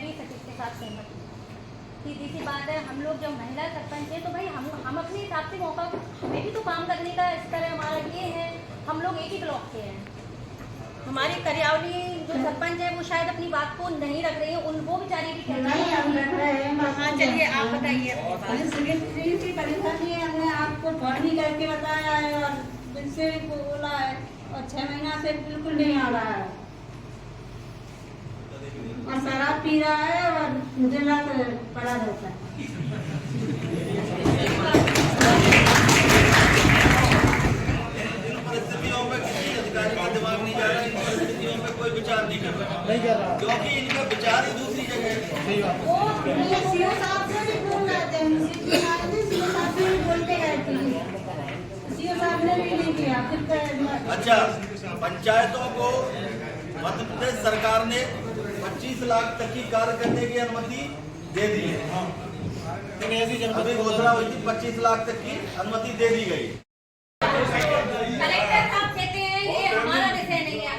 भी सचिव के साथ सहमत हूँ। सीधी सी बात है, हम लोग जब महिला सरपंच है तो भाई हम अपने हिसाब से मौका, हमें भी तो काम करने का स्तर है हमारा ये है। हम लोग एक ही ब्लॉक के हैं। हमारी करियावली जो सरपंच है वो शायद अपनी बात को नहीं रख रही है, उन वो बेचारी भी कह रही है। हाँ चलिए आप बताइए। परेशानी है, हमने आपको फोन भी करके बताया है और बिल्कुल को बोला है और 6 महीना से बिल्कुल नहीं आ रहा है और शराब पी रहा है और मुझे रात पड़ा रहता है। दिमाग नहीं जा रहा, इन परिस्थितियों में कोई विचार नहीं कर रहा, क्योंकि इनका विचार ही दूसरी जगह है। वो सीओ साहब से भी बोल रहे थे, सीओ साहब से भी बोलते गए थे, सीओ साहब ने भी नहीं किया। अच्छा, पंचायतों को मध्य प्रदेश सरकार ने 25 लाख तक की कार्य करने की अनुमति दे दी है। अभी घोषणा हुई थी, 25 लाख तक की अनुमति दे दी गई। कलेक्टर साहब कहते हैं ये हमारा विषय नहीं है।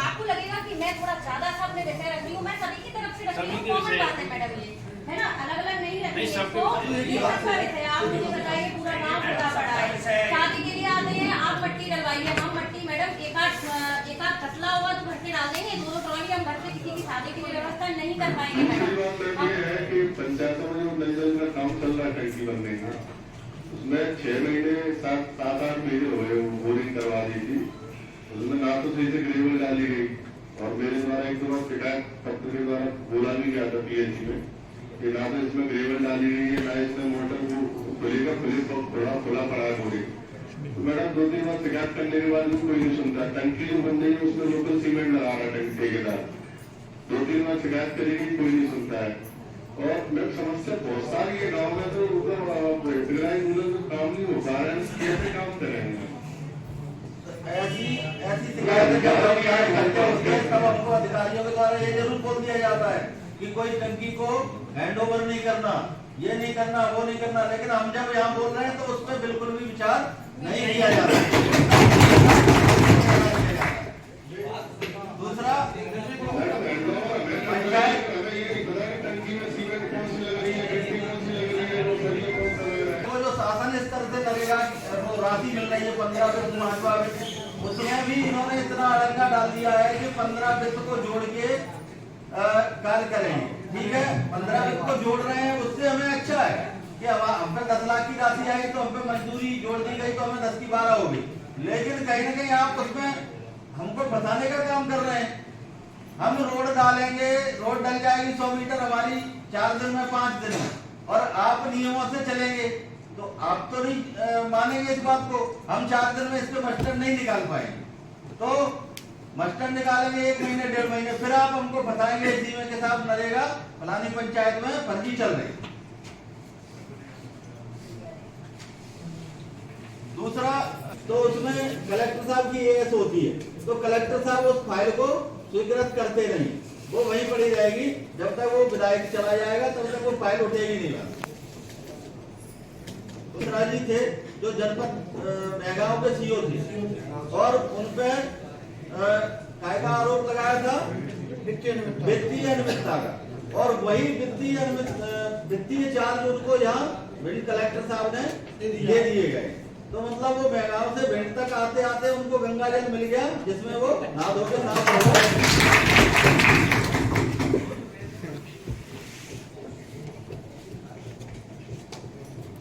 आपको लगेगा कि मैं थोड़ा ज्यादा सा अपने विषय रख रही हूँ, मैं सभी की तरफ से रख रही हूँ। कॉमन बात है मैडम, ये है ना, अलग अलग नहीं रख रही है। तो ये सबका विषय, आप मुझे बताइए, पूरा गाँव खुदा पड़ा है, शादी के लिए आते हैं, आप मट्टी डलवाइए। हम मट्टी मैडम एक आध फसला होगा तो भर के डाल देंगे, 2 ट्रॉली हम भर के किसी की शादी की व्यवस्था नहीं कर पाएंगे मैडम। पंचायतों में जो नल जल का काम चल रहा है टंकी बनने का, उसमें 6 महीने 7-8 महीने हो गए बोरिंग करवा दी थी। उसमें ना तो सही से ग्रेवल डाली गई और मेरे द्वारा एक दो बार शिकायत पत्र के द्वारा बोला भी गया था पीएचसी में कि ना तो इसमें ग्रेवल डाली गई है, ना इसमें मोटर को खुलेगा, खुला पड़ा है बोरिंग। तो मैडम 2-3 बार शिकायत करने के बाद भी कोई नहीं सुनता। टंकी जो बन रही है उसमें लोकल सीमेंट लगा रहा है टंकी ठेकेदार, 2-3 बार शिकायत करेगी कोई नहीं सुनता है। और मैं समस्या बहुत सारी है गाँव में, तो उधर काम नहीं हो पा रहा है, कैसे काम करेंगे? ऐसी शिकायत तब हमको अधिकारियों के द्वारा ये जरूर बोल दिया जाता है कि कोई टंकी को हैंड ओवर नहीं करना, ये नहीं करना, वो नहीं करना, लेकिन हम जब यहाँ बोल रहे हैं तो उसमें बिल्कुल भी विचार नहीं किया जाता। दूसरा, वो जो शासन स्तर से लगेगा वो राशि मिल रही है 15 वित्त महात्मा वित्त, उसमें भी इन्होंने इतना अड़ंगा डाल दिया है कि 15 वित्त को जोड़ के कार्य करेंगे। ठीक है, 15 वित्त को जोड़ रहे हैं, उससे हमें अच्छा है कि हम पे 10 लाख की राशि आई तो हम पे मजदूरी जोड़ दी गई तो हमें 10 की 12 हो गई। लेकिन कहीं ना कहीं आप उसमें हमको बताने का काम कर रहे हैं। हम रोड डालेंगे, रोड डल जाएगी 100 मीटर हमारी 4 दिन में 5 दिन में, और आप नियमों से चलेंगे तो आप तो नहीं मानेंगे इस बात को। हम 4 दिन में इसके मस्टर नहीं निकाल पाएंगे, तो मस्टर निकालेंगे 1 महीने 1.5 महीने, फिर आप हमको बताएंगे इसी में के साथ नरेगा फलानी पंचायत में फर्जी चल रही। दूसरा, तो उसमें कलेक्टर साहब की एएस होती है, तो कलेक्टर साहब उस फाइल को स्वीकृत करते नहीं, वो वहीं पड़ी रहेगी जब तक वो विधायक चला जाएगा, तब तक वो फाइल उठेगी नहीं। दूसरा जी थे जो जनपद मेहगांव के सीओ थे और उनपे कायदा आरोप लगाया था वित्तीय अनियमितता का, और वही वित्तीय चार्ज उनको यहाँ भिंड कलेक्टर साहब ने दे दिए गए। तो मतलब वो मेहगांव से भिंड तक आते आते उनको गंगा जल मिल गया, जिसमें वो नहा धो के साफ हो गए।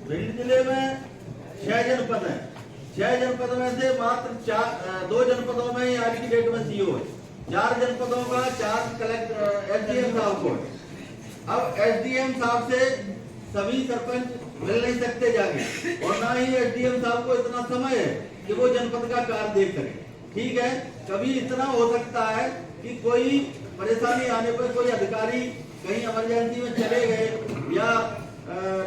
भिंड जिले में 6 जनपद है, 6 जनपद में से मात्र 2 जनपदों में आज की डेट में सीओ है, 4 जनपदों का 4 कलेक्टर एसडीएम साहब को है। अब एसडीएम साहब से सभी सरपंच मिल नहीं सकते जाके, और ना ही एसडीएम साहब को इतना समय है कि वो जनपद का कार्य देख सके। ठीक है, कभी इतना हो सकता है कि कोई परेशानी आने पर कोई अधिकारी कहीं इमरजेंसी में चले गए या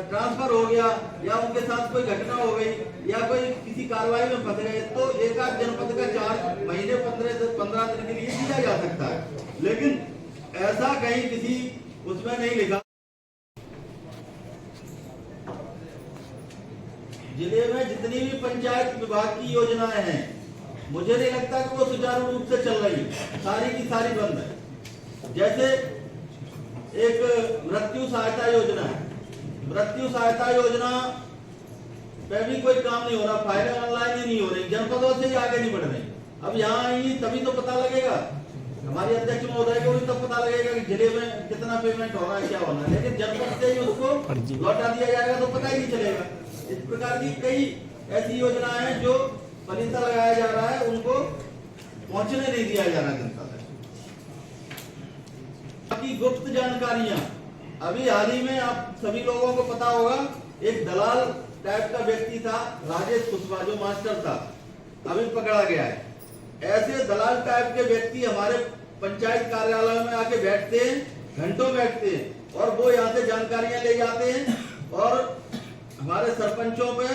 ट्रांसफर हो गया या उनके साथ कोई घटना हो गई या कोई किसी कार्रवाई में फंस गए, तो एक आध जनपद का 4 महीने 15 दिन के लिए दिया जा सकता है, लेकिन ऐसा कहीं किसी उसमें नहीं लिखा। जिले में जितनी भी पंचायत विभाग की योजनाएं हैं, मुझे नहीं लगता कि वो सुचारू रूप से चल रही है, सारी की सारी बंद है। जैसे एक मृत्यु सहायता योजना है। मृत्यु सहायता योजना पे भी कोई काम नहीं हो रहा, फाइलें ऑनलाइन ही नहीं हो रही, जनपदों से ही आगे नहीं बढ़ रही। अब यहाँ आएंगी तभी तो पता लगेगा, हमारी अध्यक्ष महोदय को भी तब पता लगेगा कि जिले में कितना पेमेंट हो रहा है, क्या होना है। लेकिन जनपद से ही उसको लौटा दिया जाएगा तो पता ही नहीं चलेगा। इस प्रकार की कई ऐसी योजनाएं हैं जो पलीता लगाया जा रहा है, उनको पहुंचने नहीं दिया जा रहा जनता तक। बाकी गुप्त जानकारियां, अभी हाल ही में आप सभी लोगों को पता होगा, एक दलाल टाइप का व्यक्ति था, राजेश कुशवाहा, जो मास्टर था, अभी पकड़ा गया है। ऐसे दलाल टाइप के व्यक्ति हमारे पंचायत कार्यालय में आके बैठते हैं, घंटों बैठते हैं, और वो यहाँ से जानकारियां ले जाते हैं और हमारे सरपंचों पे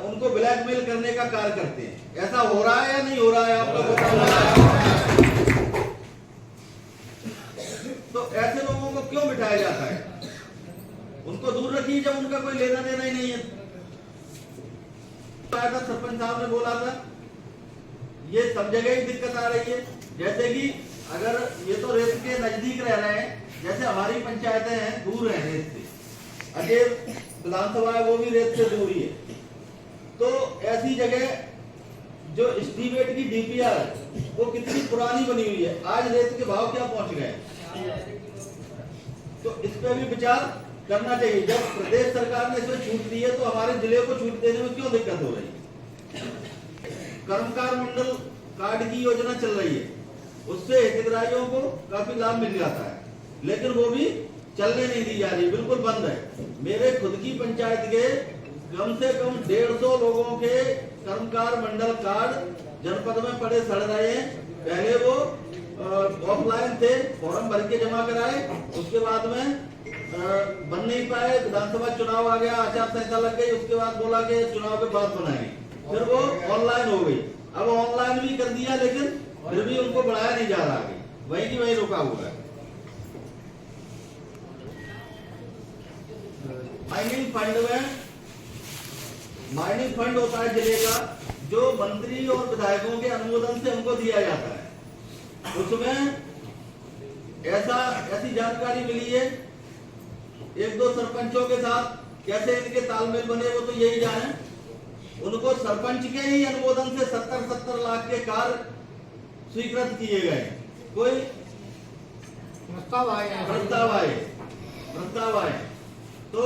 उनको ब्लैकमेल करने का कार्य करते हैं। ऐसा हो रहा है या नहीं हो रहा है, आप लोग बताओ। तो ऐसे लोगों को क्यों बिठाया जाता है? उनको दूर रखिए जब उनका कोई लेना देना ही नहीं है। सरपंच साहब ने बोला था, ये सब जगह ही दिक्कत आ रही है। जैसे कि अगर ये तो रेत के नजदीक रह रहे हैं, जैसे हमारी पंचायतें हैं दूर है रेत से, अजय विधानसभा है वो भी रेत से दूर ही है। तो ऐसी जगह जो एस्टीमेट की डीपीआर वो कितनी पुरानी बनी हुई है, आज रेत के भाव क्या पहुंच गए, तो इस पे भी विचार करना चाहिए। जब प्रदेश सरकार ने इसमें छूट दी है तो हमारे जिले को छूट देने में क्यों दिक्कत हो रही है? कर्मकार मंडल कार्ड की योजना चल रही है, उससे हितग्राहियों को काफी लाभ मिल जाता है, लेकिन वो भी चलने नहीं दी जा रही, बिल्कुल बंद है। मेरे खुद की पंचायत के कम से कम 150 लोगों के कर्मकार मंडल कार्ड जनपद में पड़े सड़ रहे हैं। पहले वो ऑफलाइन थे, फॉर्म भर के जमा कराए, उसके बाद में बन नहीं पाए, विधानसभा चुनाव आ गया, आचार संहिता लग गई, उसके बाद बोला कि चुनाव के बाद बनाएंगे, फिर वो ऑनलाइन हो गई। अब ऑनलाइन भी कर दिया, लेकिन फिर भी उनको बढ़ाया नहीं जा रहा आगे, वहीं की वहीं रुका हुआ है। माइनिंग फंड होता है जिले का, जो मंत्री और विधायकों के अनुमोदन से उनको दिया जाता है। उसमें ऐसी जानकारी मिली है, एक दो सरपंचों के साथ कैसे इनके तालमेल बने वो तो यही जाने। उनको सरपंच के ही अनुमोदन से 70-70 लाख के कार्य स्वीकृत किए गए। कोई प्रस्ताव आए तो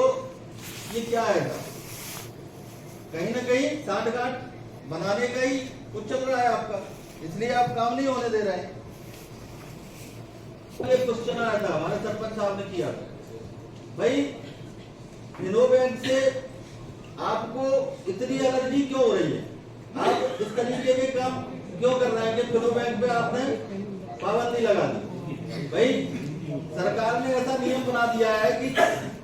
ये क्या है? कहीं ना कहीं साठगांठ बनाने का ही कुछ चल रहा है आपका, इसलिए आप काम नहीं होने दे रहे हैं। एक क्वेश्चन आया था, हमारे सरपंच साहब ने किया, भाई फिनो बैंक से आपको इतनी एलर्जी क्यों हो रही है? आप इस तरीके के काम क्यों कर रहे हैं कि फिनो बैंक पे आपने पाबंदी लगा दी? भाई सरकार ने ऐसा नियम बना दिया है कि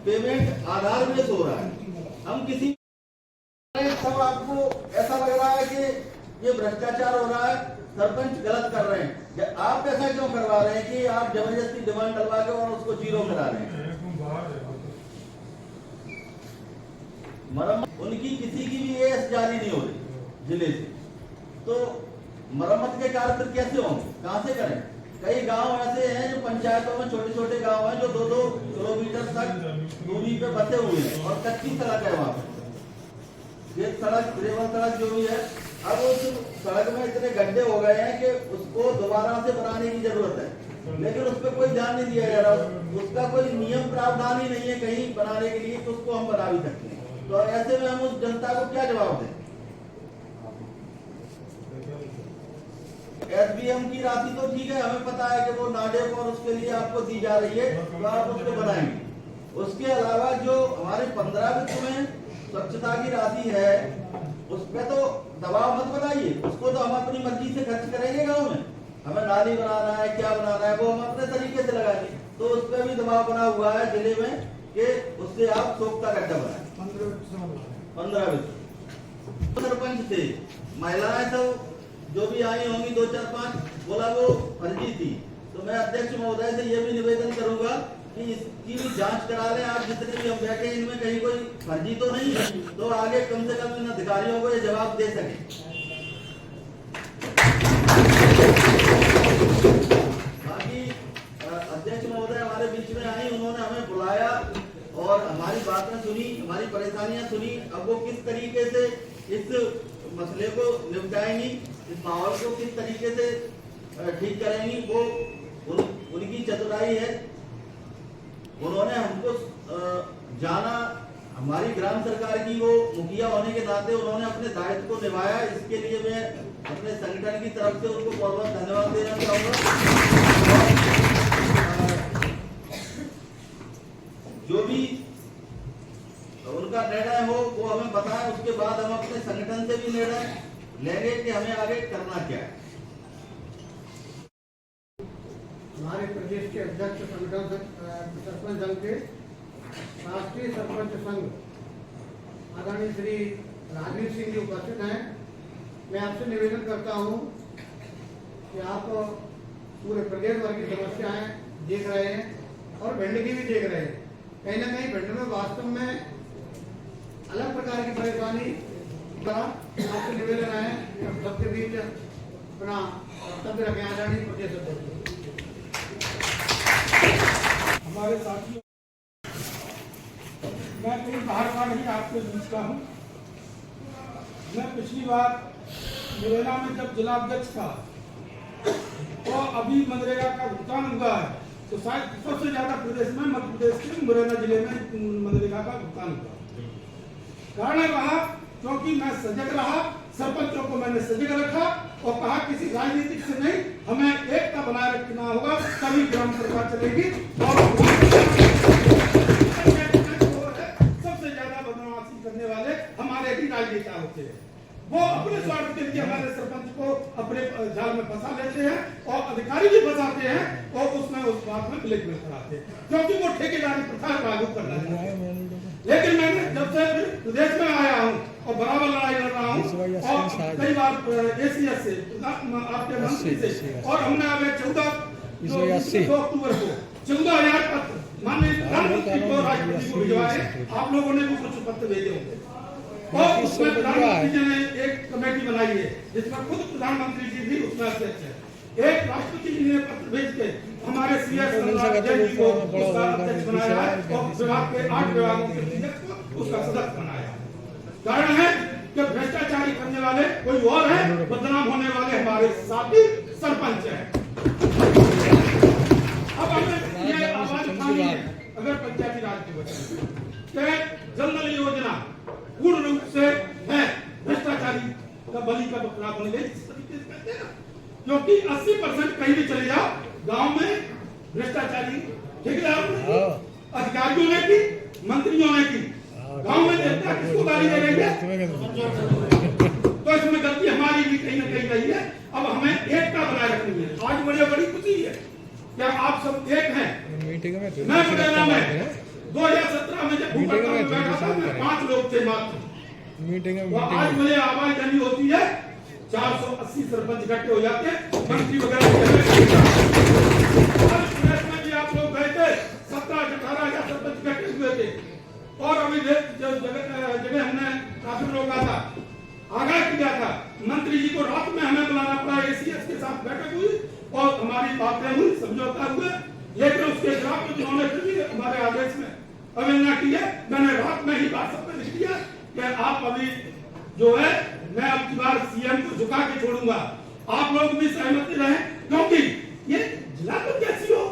पेमेंट आधार बेस हो रहा है। हम किसी सब आपको ऐसा लग रहा है कि ये भ्रष्टाचार हो रहा है, सरपंच गलत कर रहे हैं। आप ऐसा क्यों करवा रहे हैं कि आप जबरदस्ती डिमांड डलवा के और उसको जीरो करा रहे हैं? मरम्मत उनकी किसी की भी एएस जारी नहीं हो रही जिले से, तो मरम्मत के कार्य फिर कैसे होंगे, कहां से करें? कई गांव ऐसे हैं जो पंचायतों में छोटे छोटे गांव हैं जो 2-2 किलोमीटर तक दूरी पे बसे हुए हैं और कच्ची सड़क है वहां पे, ये सड़क ग्रेवल सड़क जो भी है। अब उस सड़क में इतने गड्ढे हो गए हैं कि उसको दोबारा से बनाने की जरूरत है, लेकिन उस पर कोई ध्यान नहीं दिया जा रहा। उसका कोई नियम प्रावधान ही नहीं है कहीं बनाने के लिए, तो उसको हम बना भी सकते हैं। तो ऐसे में हम उस जनता को क्या जवाब दें? एसबीएम की राशि तो ठीक है, हमें पता है कि वो नाडेप और उसके लिए आपको दी जा रही है, तो आप उसको बनाएंगे। उसके अलावा जो हमारे 15 वित्त में स्वच्छता की राशि है, उस पर तो दबाव मत बनाइए, उसको तो हम अपनी मर्जी से खर्च करेंगे। गाँव में हमें नाली बनाना है, क्या बनाना है, वो हम अपने तरीके से लगाएंगे। तो उस पर भी दबाव बना हुआ है जिले में कि उससे आप सोखता गड्ढा बनाए। 15 वित्त सरपंच थे, महिलाएं सब जो भी आई होंगी 2-4-5, बोला वो फर्जी थी। तो मैं अध्यक्ष महोदय से ये भी निवेदन करूंगा कि इसकी भी जांच करा लें। आप जितने भी हम बैठे हैं इनमें कहीं कोई फर्जी तो नहीं है, तो आगे कम से कम इन अधिकारियों को ये जवाब दे सके। बाकी अध्यक्ष महोदय हमारे बीच में आई, उन्होंने हमें बुलाया और हमारी बातें सुनी, हमारी परेशानियां सुनी। अब वो किस तरीके से इस मसले को निपटाएंगी, इस माहौल को किस तरीके से ठीक करेंगी, वो उनकी चतुराई है। उन्होंने हमको जाना, हमारी ग्राम सरकार की वो मुखिया होने के नाते उन्होंने अपने दायित्व को निभाया। इसके लिए मैं अपने संगठन की तरफ से उनको बहुत बहुत धन्यवाद देना चाहूँगा। जो भी उनका निर्णय हो वो हमें बताएं, उसके बाद हम अपने संगठन से भी निर्णय लेंगे कि हमें आगे करना क्या है। हमारे प्रदेश के अध्यक्ष संगठन सरपंच दल के राष्ट्रीय सरपंच संघ आदरणीय श्री राजीव सिंह जी उपस्थित हैं। मैं आपसे निवेदन करता हूं कि आप पूरे प्रदेश भर की समस्याएं देख रहे हैं और भिंड की भी देख रहे हैं। कहीं ना कहीं भिंड में वास्तव में अलग प्रकार की परेशानी का आपसे निवेदन है कि हम सबके बीच अपना वक्तव्य रखें। आदरणीय प्रदेश अध्यक्ष हमारे साथियों, मैं कोई बाहर का नहीं, आपके बीच का हूँ। मैं पिछली बार मुरैना में जब जिला अध्यक्ष था तो अभी मनरेगा का भुगतान हुआ है, तो शायद सबसे ज्यादा प्रदेश में मध्य प्रदेश के मुरैना जिले में मनरेगा का भुगतान हुआ। कारण रहा क्योंकि मैं सजग रहा, सरपंचों को मैंने सजग रखा और कहा किसी राजनीतिक से नहीं, हमें एकता बनाए रखना होगा, तभी ग्राम सरकार चलेगी। और सबसे ज्यादा बदमाशी करने वाले हमारे भी राजनेता होते हैं। वो अपने स्वार्थ के लिए हमारे सरपंच को अपने जाल में फंसा लेते हैं और अधिकारी भी फंसाते हैं और उसमें उस बात में ब्लैकमेल कराते हैं, क्योंकि वो ठेकेदारी प्रथा लागू करना चाहते हैं। लेकिन मैंने जब से प्रदेश में आया हूँ और बराबर लड़ाई लड़ रहा हूँ और कई बार एसीएस से आपके मंत्री से, और हमने अभी 14 अक्टूबर को 14,000 पत्र माननीय प्रधानमंत्री को, राष्ट्रपति को भिजवाए। आप लोगों ने भी कुछ पत्र भेजे होंगे और उसमें प्रधानमंत्री जी ने एक कमेटी बनाई है जिसमें खुद प्रधानमंत्री जी भी उसमें अध्यक्ष है। एक राष्ट्रपति जी ने पत्र भेज के हमारे सीएस जी को उसका अध्यक्ष बनाया और विभाग के 8 विभागों के को उसका सदस्य बनाया। कारण है कि भ्रष्टाचारी करने वाले कोई और है, बदनाम होने वाले हमारे साथी सरपंच है। अब हमें ये आवाज उठानी है अगर पंचायती राज की वजह जल नल योजना पूर्ण रूप से है भ्रष्टाचारी का बलि का बकरा बन गई, क्योंकि 80% कहीं भी चले जाओ गांव में भ्रष्टाचारी ठेकेदारों ने, अधिकारियों ने की, मंत्रियों ने की। गांव में जनता किसको गाली दे रही है? तो इसमें गलती हमारी भी कहीं ना कहीं रही है। अब हमें एकता बनाए रखनी है। आज बड़ी खुशी है क्या आप सब एक हैं। मैं मुरैना में 2017 में जब भूखा में बैठा था, 5 लोग थे मात्र मीटिंग में। आज मुझे आवाज देनी होती है, 480 सरपंच इकट्ठे हो जाते हैं, मंत्री वगैरह भी आप लोग गए थे, 17-18 सरपंच इकट्ठे हुए थे। और अभी जगह हमने काफी लोग था, आगाह किया था, मंत्री जी को रात में हमें बुलाना पड़ा, एसीएस के साथ बैठक हुई और हमारी बातें हुई, समझौता हुए। लेकिन उसके खिलाफ उन्होंने फिर भी हमारे आदेश में अवहेलना की है। मैंने रात में ही व्हाट्सएप पे लिख दिया कि आप अभी जो है, मैं अब की बार सीएम को झुका के छोड़ूंगा, आप लोग भी सहमति रहे, क्योंकि ये जिला पंचायत सीओ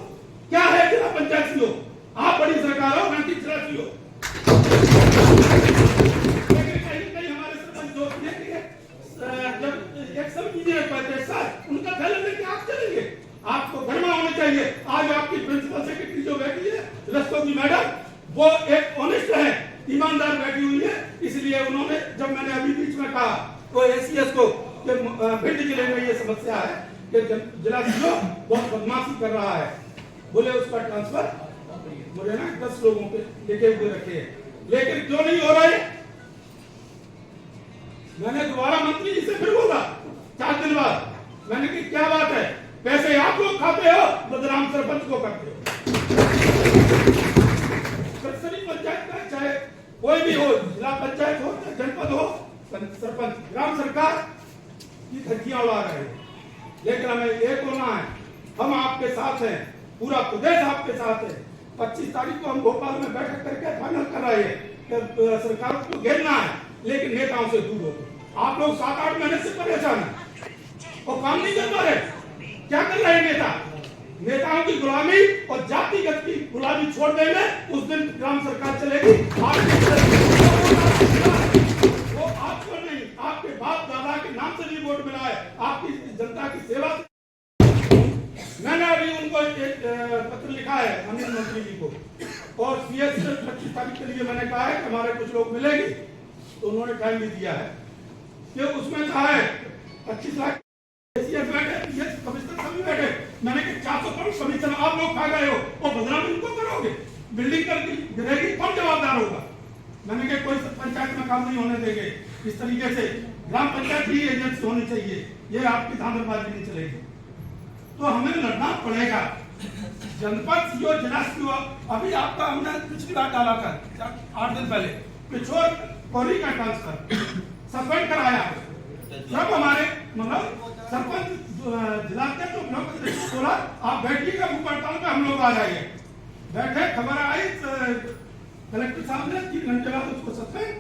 क्या है, जिला पंचायत सीओ आप बड़ी सरकार हो, मैं जिला सीओ। लेकिन कहीं हमारे सरपंच दोस्त ने जब एक सब इंजीनियर कहते सर उनका थैला लेके आप चलेंगे, आपको गर्मा होना चाहिए। आज आपकी प्रिंसिपल सेक्रेटरी जो बैठी है रस्तों की मैडम, वो एक ऑनेस्ट है, ईमानदार बैठी हुई है। इसलिए उन्होंने जब मैंने अभी बीच में कहा तो एसीएस को भिंड जिले में ये समस्या है कि जिला सीओ बहुत बदमाशी कर रहा है, बोले उसका ट्रांसफर मुरैना 10 लोगों पे लेके हुए रखे हैं। लेकिन क्यों नहीं हो रहे? मैंने दोबारा मंत्री जी से फिर बोला 4 दिन बाद, मैंने कहा क्या बात है, पैसे आप लोग खाते हो, बदनाम सरपंच को करते हो। पंचायत का चाहे कोई भी हो, जिला पंचायत हो, जनपद हो, सरपंच ग्राम सरकार की धज्जियां उड़ा रहे हैं। लेकिन हमें एक होना है, हम आपके साथ हैं। पूरा प्रदेश आपके साथ है। 25 तारीख को हम भोपाल में बैठक करके फाइनल कर रहे हैं कि सरकार को घेरना है, लेकिन नेताओं से दूर हो। आप लोग 7-8 महीने से परेशान हैं और काम नहीं कर पा रहे। क्या कर रहे हैं नेता? नेताओं की गुलामी और जातिगत की गुलामी छोड़ देंगे, उस दिन ग्राम सरकार चलेगी। वो आपको नहीं, आपके बाप दादा के नाम से भी वोट मिला है, आपकी जनता की सेवा। मैंने अभी उनको एक पत्र लिखा है अनिल मंत्री जी को, और सीएस 25 तारीख के लिए मैंने कहा है कि हमारे कुछ लोग मिलेंगे, तो उन्होंने टाइम भी दिया है कि उसमें कहा है 25 लाख बैठे, कमिश्नर सभी बैठे। मैंने कहा 400 करोड़ कमीशन आप लोग खा गए हो और बदनामी इनको करोगे, बिल्डिंग कर गिरेगी, कौन जवाबदार होगा? मैंने कहा कोई पंचायत में काम नहीं होने देंगे। इस तरीके से ग्राम पंचायत भी एजेंसी होनी चाहिए, ये आपकी धांधलबाजी नहीं चलेगी। तो हमें लड़ना पड़ेगा। जनपद सीओ, जिला सीओ, अभी आपका हमने पिछली बार डाला था 8 दिन पहले, पिछोर कोरी का ट्रांसफर सस्पेंड कराया। सब हमारे मतलब सरपंच जिला के तो ब्लॉक बोला आप बैठिएगा भूख हड़ताल पे, हम लोग आ जाइए। बैठे, खबर आई कलेक्टर साहब ने 3 घंटे बाद उसको सस्पेंड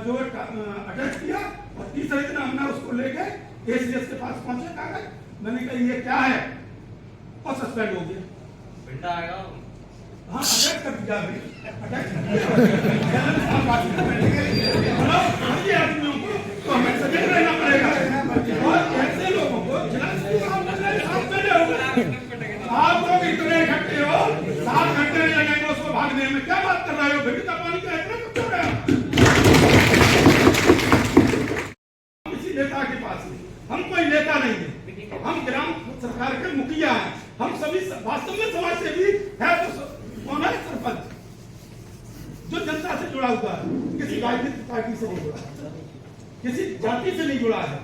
जो अटैच किया, और तीसरे दिन हमने उसको लेके एसीएस के पास पहुंचे कागज। मैंने कहा ये क्या है, और सस्पेंड हो गया। पिंडा आएगा, हाँ अटैच कर दिया, आदमियों को तो हमें सजग रहना पड़ेगा। और ऐसे लोगों को आप लोग इतने इकट्ठे हो, 7 घंटे नहीं लगेंगे उसको भागने में, क्या बात कर रहे हो? बेटी का पानी का इतना कब हो रहे हो? किसी नेता के पास नहीं, हम कोई नेता नहीं है, हम ग्राम सरकार के मुखिया हैं। हम सभी वास्तव में समाज सेवी है, तो कौन है? सरपंच, जो जनता से जुड़ा हुआ है, किसी राजनीतिक पार्टी से नहीं जुड़ा, किसी जाति से नहीं जुड़ा है।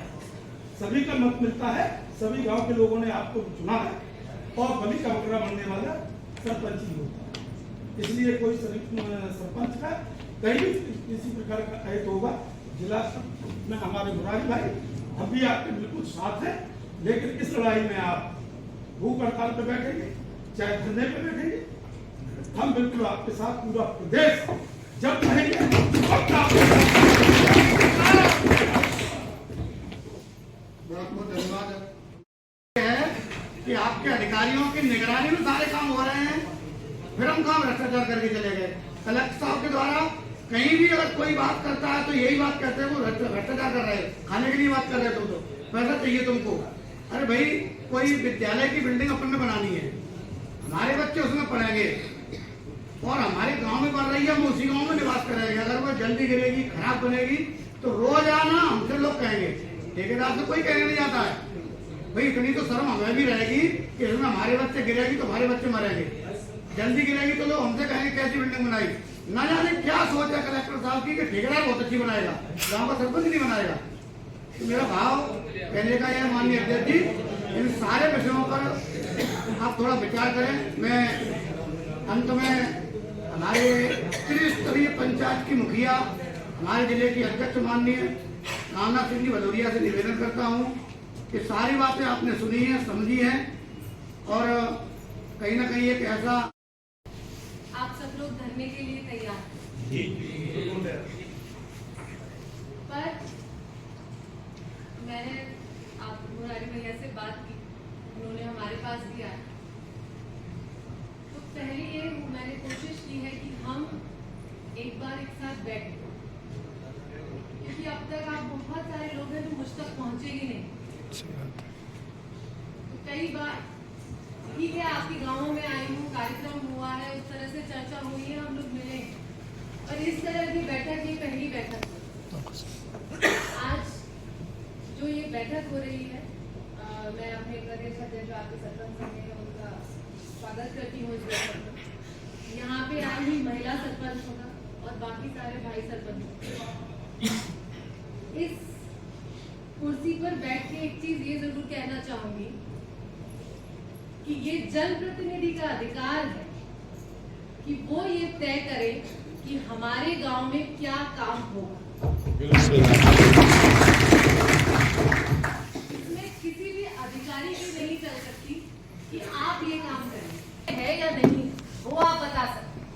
सभी का मत मिलता है, सभी गांव के लोगों ने आपको चुना है, और बलि का बकरा बनने वाला सरपंच ही होता है। इसलिए कोई सरपंच का कहीं भी किसी प्रकार का अहित होगा, जिला में हमारे मुरारी भाई हम भी आपके बिल्कुल साथ हैं, लेकिन इस लड़ाई में आप भूख हड़ताल पे बैठेंगे, चाहे धरने पे बैठेंगे, हम बिल्कुल आपके साथ, पूरा प्रदेश जब रहेंगे। बहुत बहुत धन्यवाद है कि आपके अधिकारियों की निगरानी में सारे काम हो रहे हैं, फिर हम काम भ्रष्टाचार करके चले गए। कलेक्टर साहब के द्वारा कहीं भी अगर कोई बात करता है तो यही बात कहते हैं वो भ्रष्टाचार कर रहे हैं, खाने के लिए बात कर रहे हैं, तुम तो पैसा चाहिए तुमको। अरे भाई, कोई विद्यालय की बिल्डिंग अपन ने बनानी है, हमारे बच्चे उसमें पढ़ेंगे और हमारे गांव में बढ़ रही है, हम उसी गांव में निवास करेंगे। अगर वो जल्दी गिरेगी, खराब बनेगी, तो रोज आना हमसे लोग कहेंगे, ठेकेदार से कोई कहने नहीं आता है। भाई इतनी तो शर्म हमें भी रहेगी कि इसमें हमारे बच्चे गिरेगी तो हमारे बच्चे मरेंगे, जल्दी गिरेगी तो लोग हमसे कहेंगे कैसी बिल्डिंग बनाई। ना जाने क्या सोच है कलेक्टर साहब की कि ठेकेदार बहुत अच्छी बनाएगा, गाँव का सरपंच नहीं बनाएगा। तो मेरा भाव कहने का यह, माननीय अध्यक्ष जी, इन सारे विषयों पर आप थोड़ा विचार करें। मैं अंत में हमारे त्रिस्तरीय पंचायत की मुखिया, हमारे जिले की अध्यक्ष माननीय कामना सिंह जी भदौरिया से निवेदन करता हूँ कि सारी बातें आपने सुनी है, समझी है, और कहीं ना कहीं एक ऐसा आप सब लोग धरने के लिए तैयार हैं। पर मैंने आप मुरारी भैया से बात की, उन्होंने हमारे पास भी आया, तो पहले ये मैंने कोशिश की है कि हम एक बार एक साथ बैठे, क्योंकि अब तक आप बहुत सारे लोग हैं जो मुझ तक पहुंचे ही नहीं। तो कई बार ठीक है, आपके गांवों में आई हूँ, कार्यक्रम हुआ है, उस तरह से चर्चा हुई है, हम लोग मिले, और इस तरह की बैठक ये पहली बैठक है। आज जो ये बैठक हो रही है, मैं अपने प्रदेश अध्यक्ष आपके सरपंच संघ में उनका स्वागत करती हूँ इस बैठक में। यहाँ पे आई हुई महिला सरपंच होगा और बाकी सारे भाई सरपंच। इस कुर्सी पर बैठ के एक चीज ये जरूर कहना चाहूंगी कि ये जनप्रतिनिधि का अधिकार है कि वो ये तय करे कि हमारे गांव में क्या काम होगा। इसमें किसी भी अधिकारी की नहीं चल सकती कि आप ये काम करें। है या नहीं है, वो आप बता सकते हैं,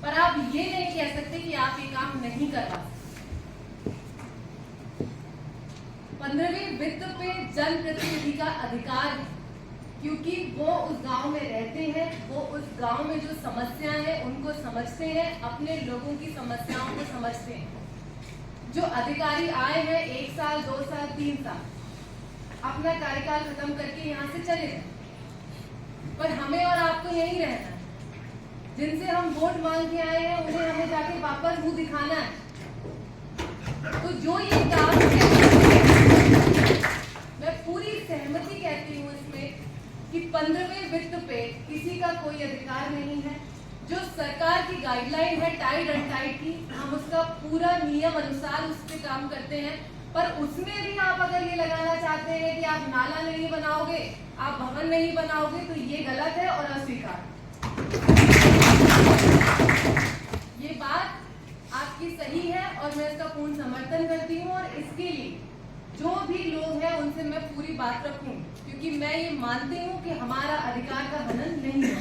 पर आप ये नहीं कह सकते कि आप ये काम नहीं करवा सकते। 15वें वित्त पे जनप्रतिनिधि का अधिकार है, क्योंकि वो उस गांव में रहते हैं, वो उस गांव में जो समस्याएं हैं उनको समझते हैं, अपने लोगों की समस्याओं को समझते हैं। जो अधिकारी आए हैं 1 साल 2 साल 3 साल अपना कार्यकाल खत्म करके यहाँ से चले गए, पर हमें और आपको यहीं रहना है। जिनसे हम वोट मांग के आए हैं उन्हें हमें जाके वापस मुंह दिखाना है। तो जो ये काम मैं पूरी सहमति कहती हूँ इसमें कि 15वें वित्त पे किसी का कोई अधिकार नहीं है। जो सरकार की गाइडलाइन है टाइड एंड टाइट की, हम उसका पूरा नियम अनुसार उस पे काम करते हैं, पर उसमें भी आप अगर ये लगाना चाहते हैं कि आप नाला नहीं बनाओगे, आप भवन नहीं बनाओगे, तो ये गलत है और अस्वीकार। ये बात आपकी सही है और मैं इसका पूर्ण समर्थन करती हूँ, और इसके लिए जो भी लोग हैं उनसे मैं पूरी बात रखूं, क्योंकि मैं ये मानती हूँ कि हमारा अधिकार का हनन नहीं है।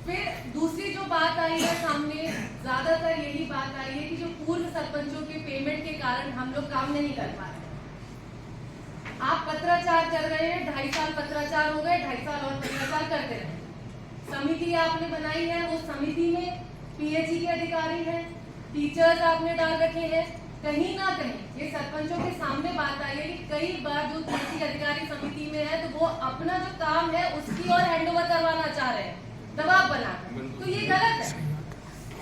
फिर दूसरी जो बात आई है सामने, ज्यादातर यही बात आई है कि जो पूर्व सरपंचों के पेमेंट के कारण हम लोग काम नहीं कर पा रहे। आप पत्राचार चल रहे हैं, 2.5 साल पत्राचार हो गए, 2.5 साल और पत्राचार करते रहे। समिति आपने बनाई है, वो समिति में पीएचई के अधिकारी हैं, टीचर्स आपने डाल रखे हैं। कहीं ना कहीं ये सरपंचों के सामने बात आई है कि कई बार जो पीएचई अधिकारी समिति में है तो वो अपना जो काम है उसकी और हैंडओवर करवाना चाह रहे हैं दबाव बनाकर, तो ये गलत है।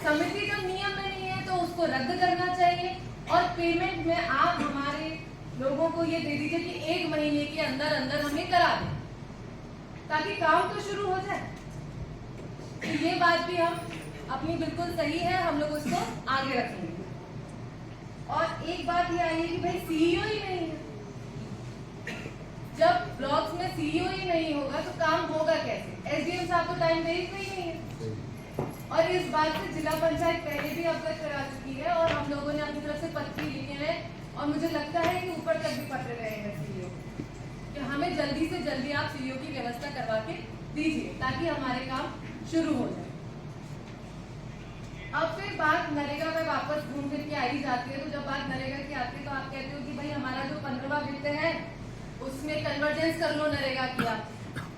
समिति जब नियम में नहीं है तो उसको रद्द करना चाहिए, और पेमेंट में आप हमारे लोगों को ये दे दीजिए कि 1 महीने के अंदर अंदर हमें करा दें, ताकि काम तो शुरू हो जाए। तो ये बात भी हम अपनी बिल्कुल सही है, हम लोग उसको आगे रखेंगे। और एक बात ये आई है कि भाई सीईओ ही नहीं है। जब ब्लॉक्स में सीईओ ही नहीं होगा तो काम होगा कैसे? एसडीएम साहब को टाइम दे ही नहीं है। और इस बात से जिला पंचायत पहले भी अवगत करा चुकी है, और हम लोगों ने अपनी तरफ से पत्र लिखे हैं, और मुझे लगता है कि ऊपर तक भी पत्र गए हैं सीईओ कि हमें जल्दी से जल्दी आप सीईओ की व्यवस्था करवा के दीजिए ताकि हमारे काम शुरू हो जाए। अब फिर बात नरेगा में वापस घूम फिर के आई जाती है। तो जब बात नरेगा की आती है तो आप कहते हो कि भाई हमारा जो 15वां वित्त है उसमें कन्वर्जेंस कर लो नरेगा की,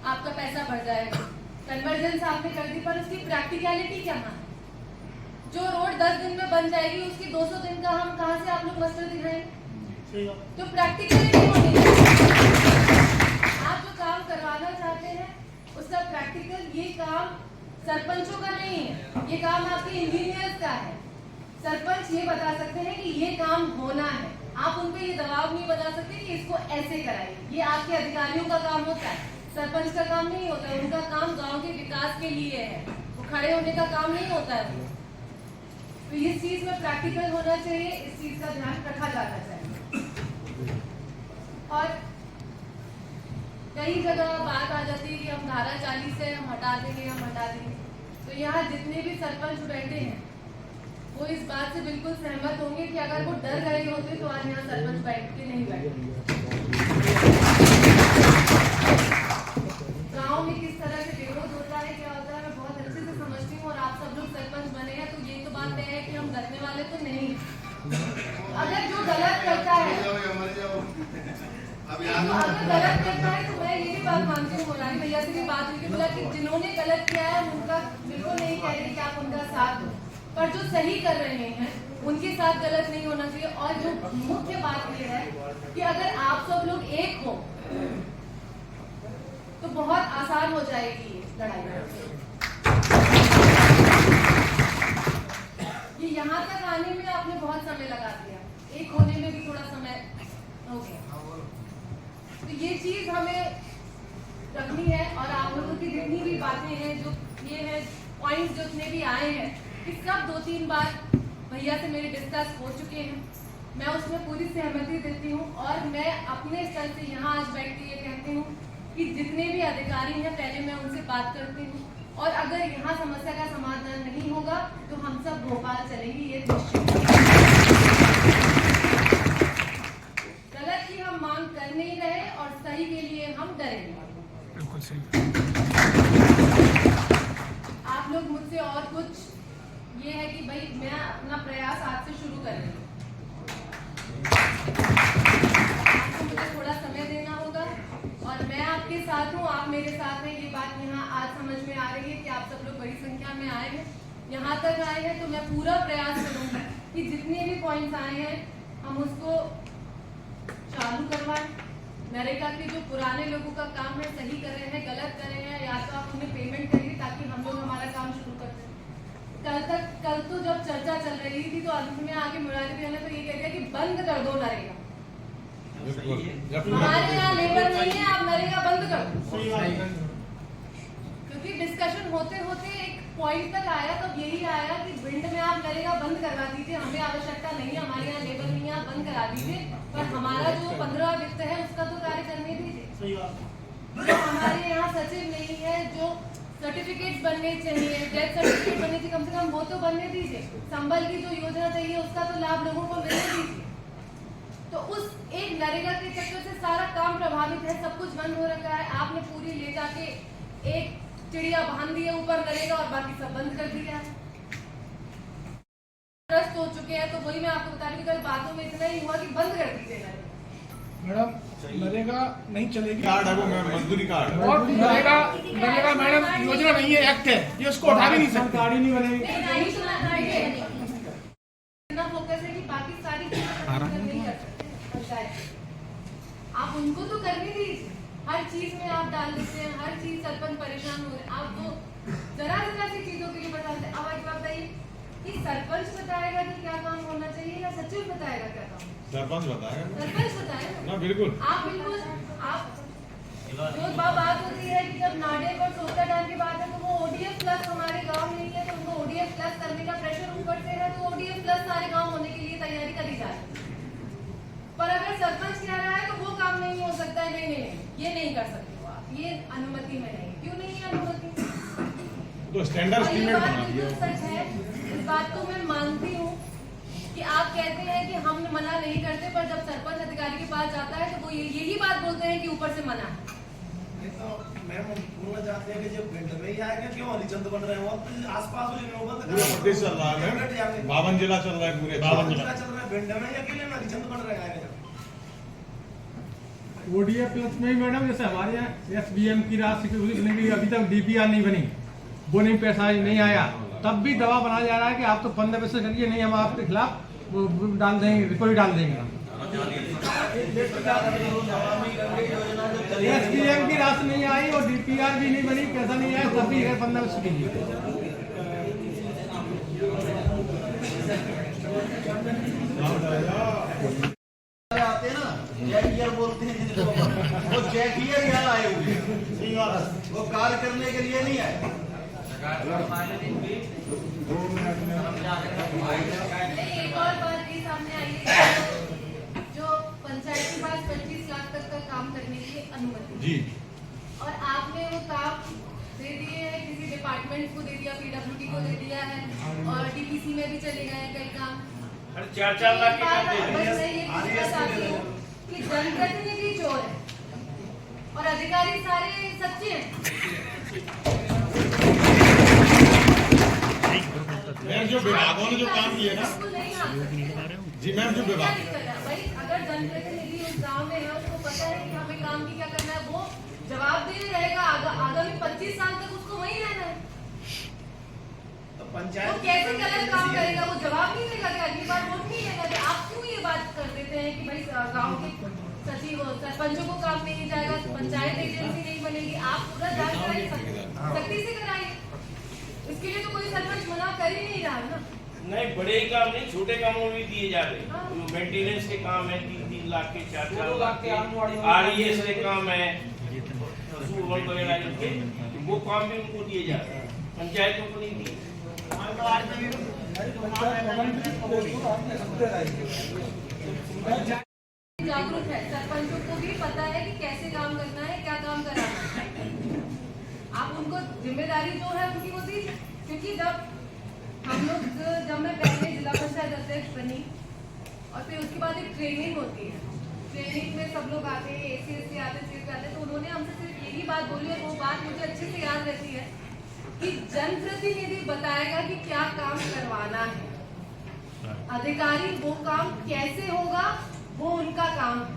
आपका पैसा बढ़ जाएगा। कन्वर्जेंस आपने कर दी, पर उसकी प्रैक्टिकलिटी क्या है? जो रोड 10 दिन में बन जाएगी उसकी 200 दिन का हम कहाँ से आप लोग मस्टर दिखाएंगे? तो प्रैक्टिकलिटी होनी चाहिए। आप जो काम करवाना चाहते हैं उसका प्रैक्टिकल, ये काम सरपंचों का नहीं है, ये काम आपके इंजीनियर्स का है। सरपंच ये बता सकते हैं कि ये काम होना है, आप उन पे ये दबाव नहीं बना सकते कि इसको ऐसे कराइए। ये आपके अधिकारियों का काम होता है, सरपंच का काम नहीं होता है। उनका काम गांव के विकास के लिए है, वो खड़े होने का काम नहीं होता है। तो इस चीज में प्रैक्टिकल होना चाहिए, इस चीज का ध्यान रखा जाना चाहिए। और कई जगह बात आ जाती है कि हम धारा 40 से हम हटा देंगे। तो यहाँ जितने भी सरपंच बैठे हैं वो इस बात से बिल्कुल सहमत होंगे कि अगर वो डर रहे होते तो आज यहाँ सरपंच बैठ के नहीं बैठे। गांव में किस तरह से विरोध होता है, क्या होता है, मैं बहुत अच्छे से समझती हूँ। और आप सब लोग सरपंच बने हैं तो ये तो बात तय है कि हम डरने वाले तो नहीं। अगर जो गलत करता है तो मैं ये भी बात मानती हूँ, मुरारी भैया से भी बात हुई, बोला कि जिन्होंने गलत किया है उनका बिल्कुल नहीं कह रहे कि आप उनका साथ दो, पर जो सही कर रहे हैं उनके साथ गलत नहीं होना चाहिए। और जो मुख्य बात ये है कि अगर आप सब लोग एक हो तो बहुत आसान हो जाएगी ये लड़ाई। ये यहाँ तक आने में आपने बहुत समय लगा दिया, एक होने में भी थोड़ा समय हो गया। तो ये चीज हमें रखनी है। और आप लोगों की जितनी भी बातें हैं, जो ये है पॉइंट्स जितने भी आए हैं, कि सब 2-3 बार भैया से मेरे डिस्कस हो चुके हैं, मैं उसमें पूरी सहमति देती हूँ। और मैं अपने स्तर से यहाँ आज बैठ के ये कहती हूँ कि जितने भी अधिकारी हैं पहले मैं उनसे बात करती हूँ, और अगर यहाँ समस्या का समाधान नहीं होगा तो हम सब भोपाल चलेंगे, ये निश्चित। गलत की हम मांग कर नहीं रहे और सही के लिए हम डरेंगे। आप लोग मुझसे और कुछ ये है कि भाई मैं अपना प्रयास आज से शुरू कर रही हूँ। आपको मुझे थोड़ा समय देना होगा और मैं आपके साथ हूँ, आप मेरे साथ हैं। ये बात यहाँ आज समझ में आ रही है कि आप सब लोग बड़ी संख्या में आए हैं, यहाँ तक आए हैं। तो मैं पूरा प्रयास करूँगी कि जितने भी पॉइंट्स आए हैं हम उसको चालू करवाएं। नरेगा के जो पुराने लोगों का काम है सही कर रहे हैं, गलत कर रहे हैं, या तो आप उन्हें पेमेंट करिए ताकि हम लोग हमारा काम शुरू कर सकें। कल तो जब चर्चा चल रही थी तो अंत में आगे मुरारी भैया ने तो ये कह दिया कि बंद कर दो नरेगा। हमारे यहाँ लेबर नहीं है, आप नरेगा बंद कर दो। क्योंकि डिस्कशन होते होते एक पॉइंट तक आया, तब यही आया कि भिंड में आप नरेगा बंद करवा दीजिए, हमें आवश्यकता नहीं है, हमारे यहाँ लेबर नहीं है, आप बंद करा दीजिए, पर हमारा जो 15 वित्त है उसका तो कार्य करने दीजिए। जो हमारे यहाँ सचिव नहीं है, जो सर्टिफिकेट्स बनने चाहिए, डेथ सर्टिफिकेट बनने चाहिए, कम से कम वो तो बनने दीजिए। संबल की जो योजना चाहिए उसका तो लाभ लोगों को मिलने दीजिए। तो उस एक नरेगा के चक्कर से सारा काम प्रभावित है, सब कुछ बंद हो रखा है। आपने पूरी ले जाके एक चिड़िया बांध दी है ऊपर नरेगा और बाकी सब बंद कर दिया है। त्रस्त हो चुके हैं। तो वही मैं आपको बता रही हूँ, कल बातों में इतना ही हुआ कि बंद कर दीजिए मैडम। नरेगा नहीं चलेगी, कार्ड है वो मजदूरी कार्ड और नरेगा मैडम योजना नहीं है, एक्ट है, ये उसको उठा भी नहीं सकते। कार्ड ही नहीं बनेगी। इतना फोकस है कि बाकी सारी चीजें नहीं कर सकते पंचायत। आप उनको तो करने दीजिए, हर चीज में आप डाल देते हैं, हर चीज सरपंच परेशान हो रहे हैं। आप तो जरा सी चीजों के लिए बताते हैं। अब एक बात बताइए कि सरपंच बताएगा कि क्या काम होना चाहिए या सचिव बताएगा क्या काम? सरपंच बताएगा। सरपंच बताएगा ना, बिल्कुल। आप जो बात होती है कि जब नाडेक और सोता डैम की बात है तो वो ODF प्लस हमारे गांव में नहीं है, तो उनको ODF प्लस करने का प्रेशर ऊपर से है, तो ODF प्लस सारे गांव होने के लिए तैयारी करी जा रही है। पर अगर सरपंच कह रहा है तो वो काम नहीं हो सकता है, नहीं ये नहीं कर सकते हो आप, ये अनुमति में नहीं। क्यों नहीं है अनुमति? तो स्टैंडर्ड एस्टीमेट बना दिया। सच है, इस बात को मैं मानती हूँ कि आप कहते हैं कि हम मना नहीं करते, पर जब सरपंच अधिकारी के पास जाता है तो वो यही बात बोलते हैं कि ऊपर से मना है। तो मैम बोलना चाहते हैं कि जब भिंड में ही आएगा, क्यों हरिचंद बन रहे हो? आसपास पूरा प्रदेश चल रहा है, 52 जिला चल रहा है, पूरे 52 जिला चल रहा है। भिंड में या अकेले हरिचंद बन रहे हैं? ODF प्लस में ही मैडम, जैसे हमारे यहाँ SBM की राशि अभी तक DPR नहीं बनी, वो नहीं पैसा नहीं आया, तब भी दबाव बनाया जा रहा है कि आप तो 15% करिए, नहीं हम आपके खिलाफ वो डाल देंगे, रिपोर्ट डाल देंगे। SBM की राशि नहीं आई और DPR भी नहीं बनी, पैसा नहीं आया, तब भी 15% कीजिए। आते हैं ना, जैकियर बोलते हैं जिनको, वो जैकियर यहाँ आए हुए हैं, वो कार्य करने के लिए नहीं आए। एक और बात ये सामने आई है, जो पंचायत के पास 25 लाख तक का काम करने की अनुमति जी, और आपने वो काम दे दिए हैं, किसी डिपार्टमेंट को दे दिया, PWD को दे दिया है, और DPC में भी चले गए कई काम। 4-4 लाख के काम दे बस मैं ये पूछना चाहती हूँ कि जनप्रतिनिधि चोर है और अधिकारी सारे सच्चे हैं। मैम जो विभागों ने जो काम किए ना, जी मैम जो विभाग, भाई अगर जनप्रतिनिधि उस गांव में है, उसको पता है कि हमें काम की क्या करना है, वो जवाबदेह रहेगा, आगामी 25 साल तक उसको वहीं रहना है। पंचायत वो कैसे गलत काम करेगा? वो जवाब नहीं देगा कि अगली बार वोट नहीं देगा? कि आप क्यों ये बात कर देते हैं कि भाई गांव के सचिव सरपंचों को काम नहीं जाएगा, पंचायत एजेंसी नहीं बनेगी? आप पूरा जांच कराइए, सख्ती से कराइए। इसके लिए तो कोई सरपंच मना कर ही नहीं रहा ना। नहीं, बड़े ही काम नहीं, छोटे कामों में भी दिए जा रहे हैं। मेंटेनेंस के काम है 3-3 लाख के, 4-4 लाख के, RES के काम है, वगैरह के, वो काम भी उनको दिए जा रहे हैं, पंचायतों को नहीं दिए। जागरूक है, सरपंचों को भी पता है कि कैसे काम करना है, क्या काम कराना है। आप उनको जिम्मेदारी जो है उनकी वो दीजिए। क्योंकि जब मैं पहले जिला पंचायत अध्यक्ष बनी और फिर उसके बाद एक ट्रेनिंग होती है, ट्रेनिंग में सब लोग आते हैं, एसी आते हैं, तो उन्होंने हमसे सिर्फ यही बात बोली और वो बात मुझे अच्छे से याद रहती है कि जनप्रतिनिधि बताएगा कि क्या काम करवाना है, अधिकारी वो काम कैसे होगा वो उनका काम है।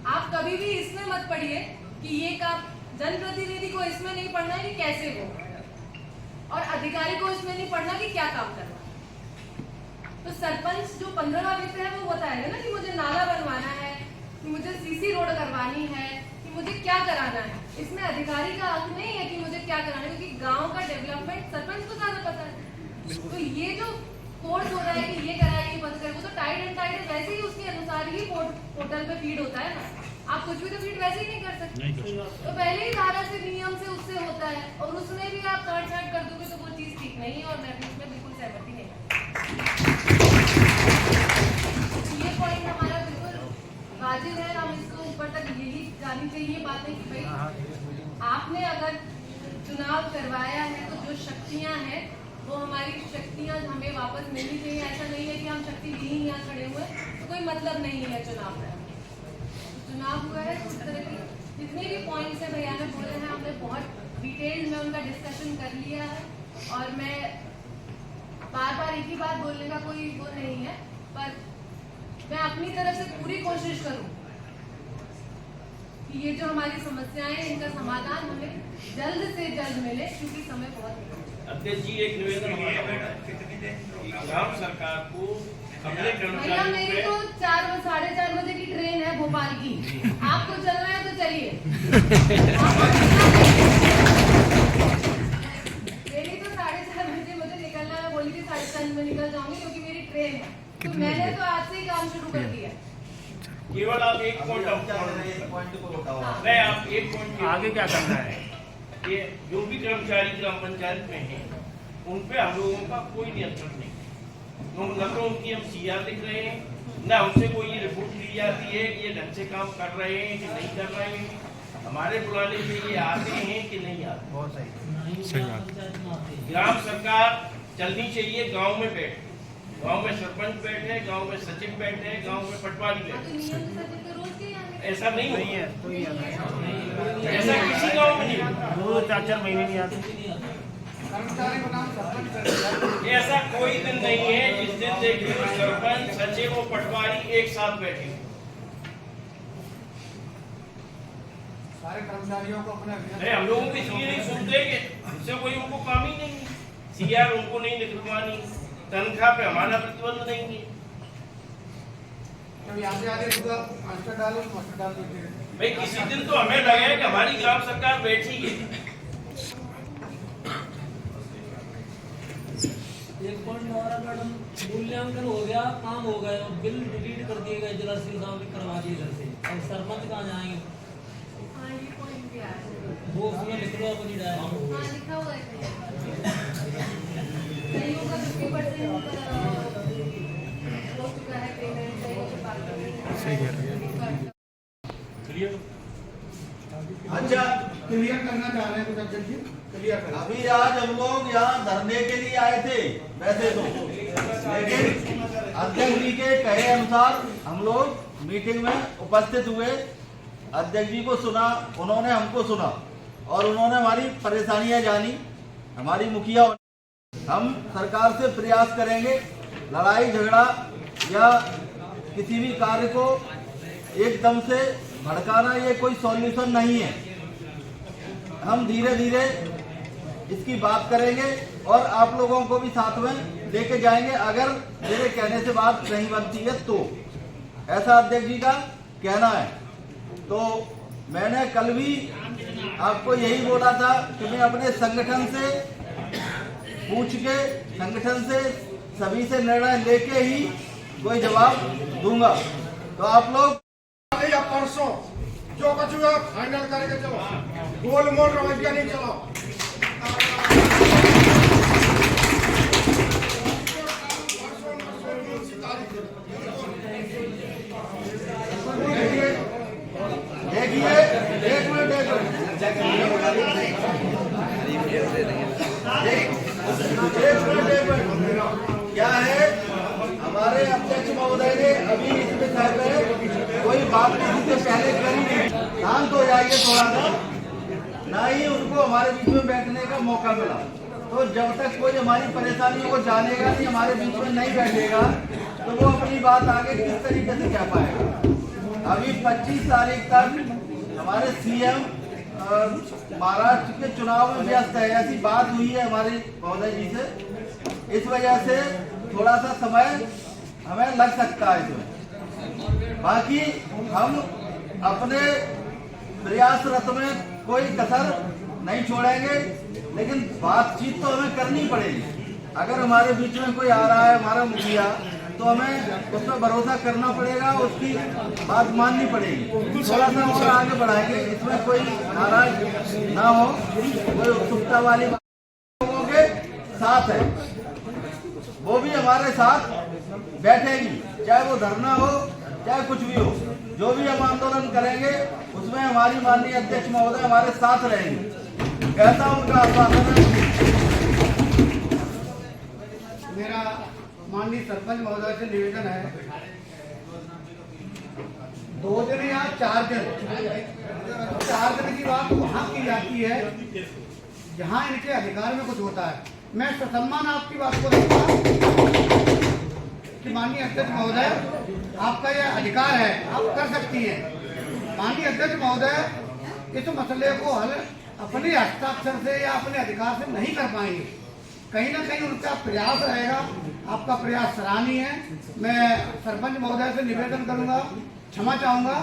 आप कभी भी इसमें मत पढ़िए कि ये काम, जनप्रतिनिधि को इसमें नहीं पढ़ना है कि कैसे होगा और अधिकारी को इसमें नहीं पढ़ना कि क्या काम करना है। तो सरपंच जो 15वां वित्त है वो बताएगा ना कि मुझे नाला बनवाना है, कि मुझे सीसी रोड करवानी है, कि मुझे क्या कराना है। इसमें अधिकारी का हक नहीं है कि मुझे क्या कराना है, क्योंकि गांव का डेवलपमेंट सरपंच को ज्यादा पता है। तो ये जो कोर्स हो रहा है कि ये कराए ये बंद करे, वो तो टाइड एंड टाइड वैसे ही उसके अनुसार ही पोर्टल पे फीड होता है ना। आप कुछ भी तो फीड वैसे ही नहीं कर सकते। तो पहले ही धारा से नियम से उससे होता है और उसमें भी आप काट छाट कर दोगे तो वो चीज ठीक नहीं है और मैं भी उसमें बिल्कुल सहमति नहीं करती। ये पॉइंट हमारा बिल्कुल वाजिब है, हम इसको ऊपर तक यही जानी चाहिए बातें कि भाई आपने अगर चुनाव करवाया है तो जो शक्तियां हैं वो हमारी शक्तियां हमें वापस मिलनी चाहिए। ऐसा नहीं है कि हम शक्ति विहीन यहाँ खड़े हुए तो कोई मतलब नहीं है चुनाव का। चुनाव हुआ है उस तरह की जितने भी पॉइंट्स हैं भैया ने बोले हैं, हमने बहुत डिटेल में उनका डिस्कशन कर लिया है और मैं बार बार एक ही बात बोलने का कोई वो नहीं है, पर मैं अपनी तरफ से पूरी कोशिश करूं कि ये जो हमारी समस्याएं हैं इनका समाधान हमें जल्द से जल्द मिले, क्योंकि समय बहुत अध्यक्ष जी एक निवेदन, ग्राम सरकार को अपने भैया मेरी तो 4-4:30 बजे की ट्रेन है भोपाल की, आपको चलना है तो चलिए। मेरी तो 4:30 बजे मुझे निकलना है, बोली थी 4:30 में निकल जाऊंगी क्योंकि मेरी ट्रेन है। तो मैंने तो आज से ही काम शुरू कर दिया। केवल आप एक पॉइंट को बताओ। नहीं, आप एक पॉइंट आगे क्या करना है? ये जो भी कर्मचारी ग्राम पंचायत में हैं उन पे हम लोगों का कोई नियंत्रण नहीं, न तो उनकी हम सीआर लिख रहे हैं, न उनसे कोई ये रिपोर्ट ली जाती है कि ये ढंग से काम कर रहे हैं कि नहीं कर रहे हैं। हमारे बुलाने पे ये आते हैं कि नहीं आते। बहुत सही बात। ग्राम सरकार चलनी चाहिए गांव में बैठ, गांव में सरपंच बैठे, गांव में सचिव बैठे, गांव में पटवारी बैठे। ऐसा नहीं है, ऐसा किसी गांव में नहीं, 2-4 महीने नहीं आते। ऐसा कोई दिन नहीं है जिस दिन देखिए सरपंच सचिव और पटवारी एक साथ बैठे। सारे कर्मचारियों को अपने नहीं, हम लोगों को इसलिए नहीं सुनते कि इससे कोई उनको काम ही नहीं है, सीआर उनको नहीं निकलवानी, तनख्वाह पे हमारा प्रतिबंध नहीं है। मास्टर डालो भाई किसी दिन तो हमें लगे कि हमारी ग्राम सरकार बैठी है। एक पॉइंट और मैडम, मूल्यांकन हो गया, काम हो गया, बिल डिलीट कर दिए गए, जिला साहब ने करवा दिए घर से, अब सरपंच कहाँ जाएंगे? वो उसमें लिख लो अपनी डायरी। लिखा हुआ है कईयों का 50% हो चुका है पेमेंट, कईयों के पास सही कह रहे हैं। क्लियर? अच्छा, क्लियर करना चाह रहे हैं कुछ अध्यक्ष जी, क्लियर करें। अभी आज हम लोग यहाँ धरने के लिए आए थे वैसे तो, लेकिन अध्यक्ष जी के कहे अनुसार हम लोग मीटिंग में उपस्थित हुए, अध्यक्ष जी को सुना, उन्होंने हमको सुना और उन्होंने हमारी परेशानियां जानी, हमारी मुखिया। हम सरकार से प्रयास करेंगे, लड़ाई झगड़ा या किसी भी कार्य को एकदम से भड़काना ये कोई सॉल्यूशन नहीं है। हम धीरे धीरे इसकी बात करेंगे और आप लोगों को भी साथ में लेके जाएंगे, अगर मेरे कहने से बात नहीं बनती है तो। ऐसा अध्यक्ष जी का कहना है। तो मैंने कल भी आपको यही बोला था कि मैं अपने संगठन से पूछ के, संगठन से सभी से निर्णय लेके ही कोई जवाब दूंगा। तो आप लोग या परसों जो कुछ हुआ फाइनल करके चलो, गोल मोल रवैया नहीं चलो। देखिए, एक मिनट क्या है, हमारे अध्यक्ष महोदय ने अभी इसमें साहब कोई बात किसी से पहले करी नहीं। शांत हो जाइए थोड़ा सा, ना ही उनको हमारे बीच में बैठने का मौका मिला। तो जब तक कोई हमारी परेशानियों को जानेगा नहीं, हमारे बीच में नहीं बैठेगा, तो वो अपनी बात आगे किस तरीके से कह पाएगा। अभी 25 तारीख तक हमारे सीएम महाराष्ट्र के चुनाव में व्यस्त है, ऐसी बात हुई है हमारे महोदय जी से। इस वजह से थोड़ा सा समय हमें लग सकता है इसमें। बाकी हम अपने प्रयासरत में कोई कसर नहीं छोड़ेंगे, लेकिन बातचीत तो हमें करनी पड़ेगी। अगर हमारे बीच में कोई आ रहा है हमारा मुखिया, तो हमें उस पर भरोसा करना पड़ेगा, उसकी बात माननी पड़ेगी। थोड़ा सा और आगे बढ़ाएंगे, इसमें कोई नाराज ना हो, कोई उत्सुकता वाली बात। लोगों के साथ है, वो भी हमारे साथ बैठेगी, चाहे वो धरना हो चाहे कुछ भी हो। जो भी हम आंदोलन करेंगे उसमें हमारी माननीय अध्यक्ष महोदय हमारे साथ रहेंगे, ऐसा उनका आश्वासन है। मेरा माननीय सरपंच महोदय से निवेदन है, 2 दिन या 4 दिन की बात वहाँ की जाती है जहाँ इनके अधिकार में कुछ होता है। मैं ससम्मान आपकी बात को रखूंगा कि माननीय अध्यक्ष महोदय, आपका यह अधिकार है, आप कर सकती हैं। माननीय अध्यक्ष महोदय इस मसले को हल अपने हस्ताक्षर से या अपने अधिकार से नहीं कर पाएंगे, कहीं ना कहीं उनका प्रयास रहेगा। आपका प्रयास सराहनीय है। मैं सरपंच महोदय से निवेदन करूंगा, क्षमा चाहूंगा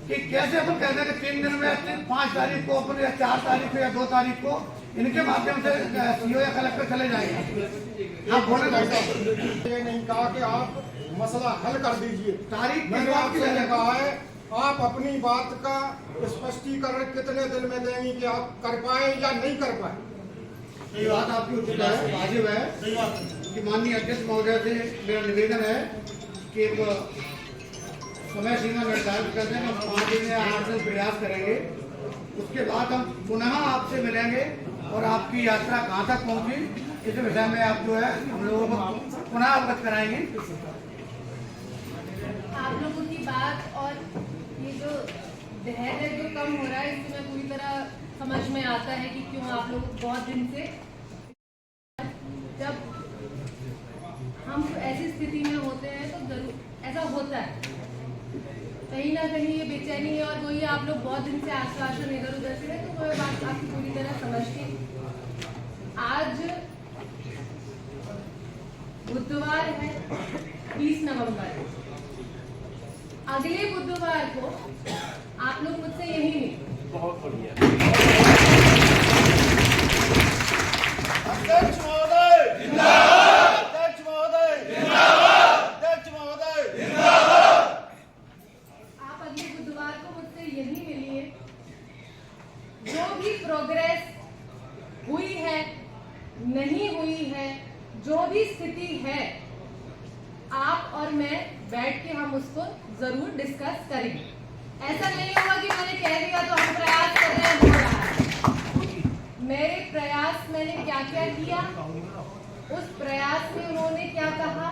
कि कैसे अपन कहते हैं कि 3 दिन में 5 तारीख को अपन या 4 तारीख को या 2 तारीख को इनके माध्यम से सीओ या कलेक्टर चले जाएंगे। आप बोले ये नहीं कहा कि आप मसला हल कर दीजिए, तारीख मैंने आपसे कहा है आप अपनी बात का स्पष्टीकरण कितने दिन में देंगी कि आप कर पाए या नहीं कर पाए। ये बात आपकी उचित है, वाजिब है कि माननीय अध्यक्ष महोदय से मेरा निवेदन है कि एक समय सीमा निर्धारित कर दें। हम 5 दिन या 8 दिन प्रयास करेंगे, उसके बाद हम पुनः आपसे मिलेंगे और आपकी यात्रा कहाँ तक पहुँची इस विषय में आप जो है हम लोगों को पुनः अवगत कराएंगे। आप लोगों की बात और ये जो धैर्य जो कम हो रहा है, इससे मैं पूरी तरह समझ में आता है कि क्यों आप लोग बहुत दिन से, जब हम ऐसी स्थिति में होते हैं तो जरूर ऐसा होता है, कहीं ना कहीं ये बेचैनी है। और वही आप लोग बहुत दिन से आश्वासन इधर उधर से, तो वो बात आपकी पूरी तरह समझती। आज बुधवार है 20 नवंबर, अगले बुधवार को आप लोग मुझसे यही मिले। बहुत बढ़िया। अध्यक्ष महोदय जिंदाबाद, अध्यक्ष महोदय जिंदाबाद, अध्यक्ष महोदय जिंदाबाद। आप अगले बुधवार को मुझसे यही मिलिए। जो भी प्रोग्रेस हुई है, नहीं हुई है, जो भी स्थिति है, आप और मैं बैठ के हम उसको जरूर डिस्कस करेंगे। ऐसा नहीं होगा कि मैंने कह दिया तो हम प्रयास कर रहे हैं, हो रहा है। मेरे प्रयास मैंने क्या क्या किया, उस प्रयास में उन्होंने क्या कहा,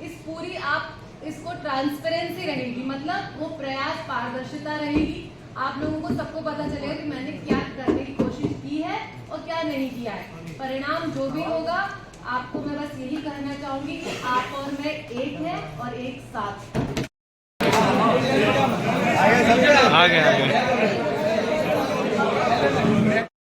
इस पूरी आप इसको ट्रांसपेरेंसी रहेगी, मतलब वो प्रयास पारदर्शिता रहेगी। आप लोगों को सबको पता चलेगा कि मैंने क्या करने की कोशिश की है और क्या नहीं किया है। परिणाम जो भी होगा, आपको मैं बस यही कहना चाहूंगी कि आप और मैं एक हैं और एक साथ। आ गया